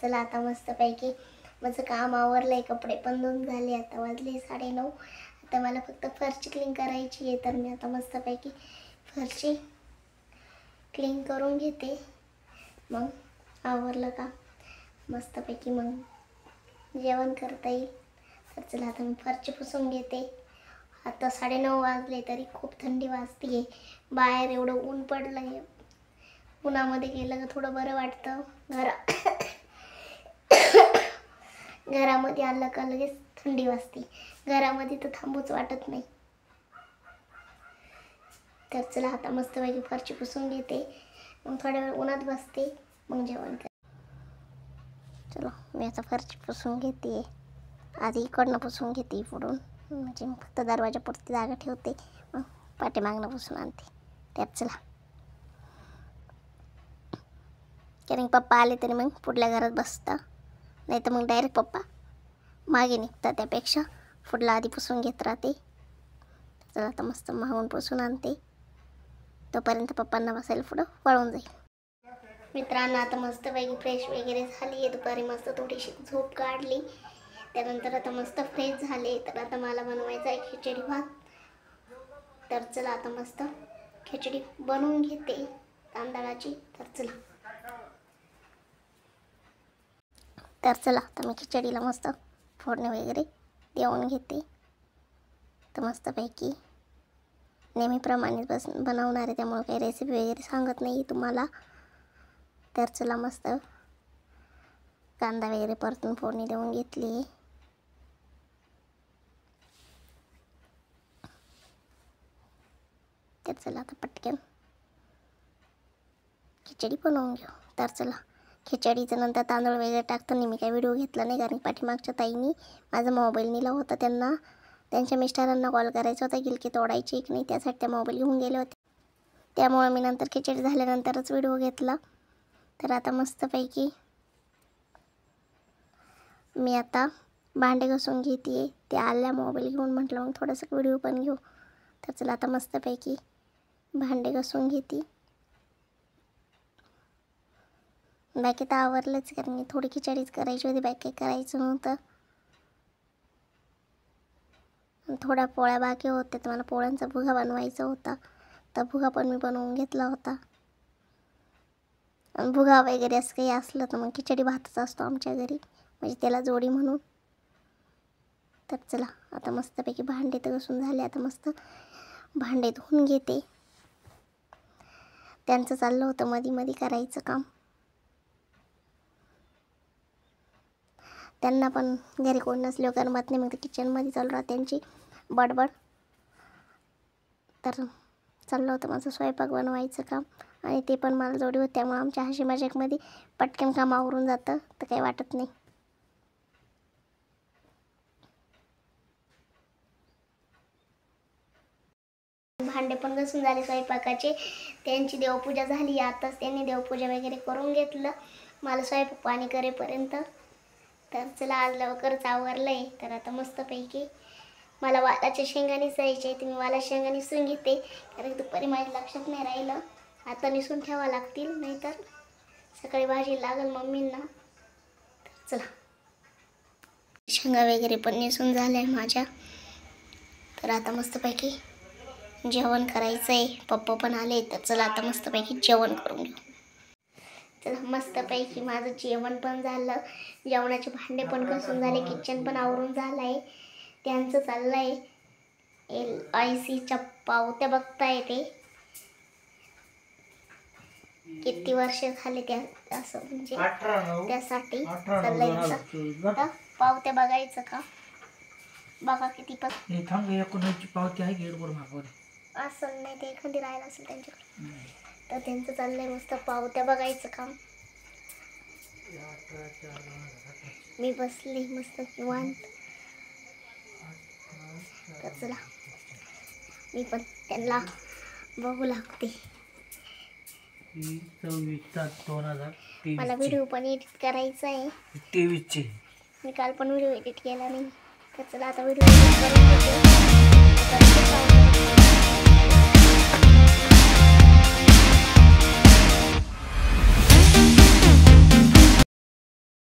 चला आता मस्तपैकी माझं काम आवरलंय, कपडे पण धुवून झाले, आता वाजले 9:30. आता मला फक्त फरशी क्लीन करायची आहे, तर मी आता मस्तपैकी फरशी क्लीन करून घेते. मग आवरलं का मस्तपैकी मग जेवण करता येईल. तर चला आता मी फरशी पुसून घेते. आता 9:30 वाजले तरी खूप थंडी वाजते. बाहेर एवढं ऊन पडलं आहे. उन्हामध्ये गेलं तर थोडं बरं वाटतं. घरामध्ये आलं का लगेच थंडी वाजते. घरामध्ये तर थांबूच वाटत नाही. तर चला आता मस्तपैकी फरशी पुसून घेते. मग थोड्या वेळ उन्हात बसते, मग जेवण करते. चलो मी आता फरशी पुसून घेते. आधी इकडनं पुसून घेते पुढून, म्हणजे फक्त दरवाजापुरती जागा ठेवते, मग पाठीमागनं पुसून आणते. त्यात चला कारण पप्पा आले तरी मग पुढल्या घरात बसता, नाही तर मग डायरेक्ट पप्पा मागे निघतात. त्यापेक्षा पुढला आधी पुसून घेत राहते. चला आता मस्त मागून पुसून आणते, तोपर्यंत पप्पांना बसायला पुढं वळून जाईल. मित्रांनो आता मस्तपैकी फ्रेश वगैरे झाली आहे. दुपारी मस्त थोडीशी झोप काढली, त्यानंतर आता मस्त फ्रेश झाले. तर आता मला बनवायचा आहे खिचडी भात. तर चला आता मस्त खिचडी बनवून घेते तांदळाची. तर चला आता मी खिचडीला मस्त फोडणी वगैरे देऊन घेते. तर मस्तपैकी नेहमीप्रमाणेच बनवणार आहे, त्यामुळे काही रेसिपी वगैरे सांगत नाही तुम्हाला. तर चला मस्त कांदा वगैरे परतून फोडणी देऊन घेतली. तर चला आता पटकन खिचडी बनवून घेऊ. तर चला खिचडीचं नंतर तांदूळ वगैरे टाकताना मी काही व्हिडिओ घेतला नाही, कारण पाठीमागच्या ताईंनी माझा मोबाईल नेला होता. त्यांच्या मिस्टरांना कॉल करायचा होता, गिलकी तोडायची की नाही, त्यासाठी त्या मोबाईल घेऊन गेले होते. त्यामुळे मी नंतर खिचडी झाल्यानंतरच व्हिडिओ घेतला. तर आता मस्तपैकी मी आता भांडे घासून घेते. ते आल्या मोबाईल घेऊन, म्हटलं मग थोडंसं व्हिडिओ पण घेऊ. तर चला आता मस्तपैकी भांडे घासून घेते. बाकी तर आवरलंच, कारण मी थोडी खिचडीच करायची होती, बाकी काही करायचं नव्हतं. थोड्या पोळ्या बाकी होत्या, तर मला पोळ्यांचा भुगा बनवायचा होता. तर भुगा पण मी बनवून घेतला होता. आणि भुगा वगैरे असं काही असलं तर मग खिचडी भातच असतो आमच्या घरी, म्हणजे त्याला जोडी म्हणून. तर चला आता मस्तपैकी भांडे तर घासून झाले. आता मस्त भांडे धुवून घेते. त्यांचं चाललं होतं मध्ये करायचं काम. त्यांना पण घरी कोण नसल्यावर करमत नाही, मग ते किचनमध्ये चालू राहते त्यांची बडबड. तर चाललं होतं माझं स्वयंपाक बनवायचं काम, आणि ते पण मला जोडी होतं, त्यामुळे आमच्या हशी मजाकमध्ये पटकन काम आवरून जातं, तर काही वाटत नाही. भांडे पण घासून झाले स्वयंपाकाचे. त्यांची देवपूजा झाली, आताच त्यांनी देवपूजा वगैरे करून घेतलं मला स्वयंपाक पाणी करेपर्यंत. तर चला आज लवकरच आवरलंय. तर आता मस्तपैकी मला वालाच्या शेंगा निसायचे, ते मी वालाच्या शेंगा निसून घेते, कारण दुपारी माझ्या लक्षात नाही राहिलं. आता निसून ठेवा लागतील, नाहीतर सकाळी भाजी लागेल मम्मींना. तर चला शेंगा वगैरे पण निसून झाल्या माझ्या. तर आता मस्तपैकी जेवण करायचं आहे. पप्पा पण आले, तर चला आता मस्तपैकी जेवण करून घेऊ. चला मस्तपैकी माझं जेवण पण झालं, जेवणाचे भांडे पण घासून झाले, किचन पण आवरून झालं आहे. त्यांचं चाललं आहे LICच्या पावत्या बघताय. ते किती वर्ष झाले त्या असं, म्हणजे त्यासाठी चाललंय पावत्या बघायचं का. बघा किती पण पावती आहे असं नाही, ते एखादी राहायला असेल त्यांच्याकडे. तर त्यांचं चाललंय मस्त पावत्या बघायचं काम. मी बसली मस्त निवांत. तर चला मी पण त्यांना बघू लागते. मला व्हिडिओ पण एडिट करायचा आहे 23चे. मी काल पण व्हिडिओ एडिट केला नाही. तर चला आता व्हिडिओ एडिट करून घेते.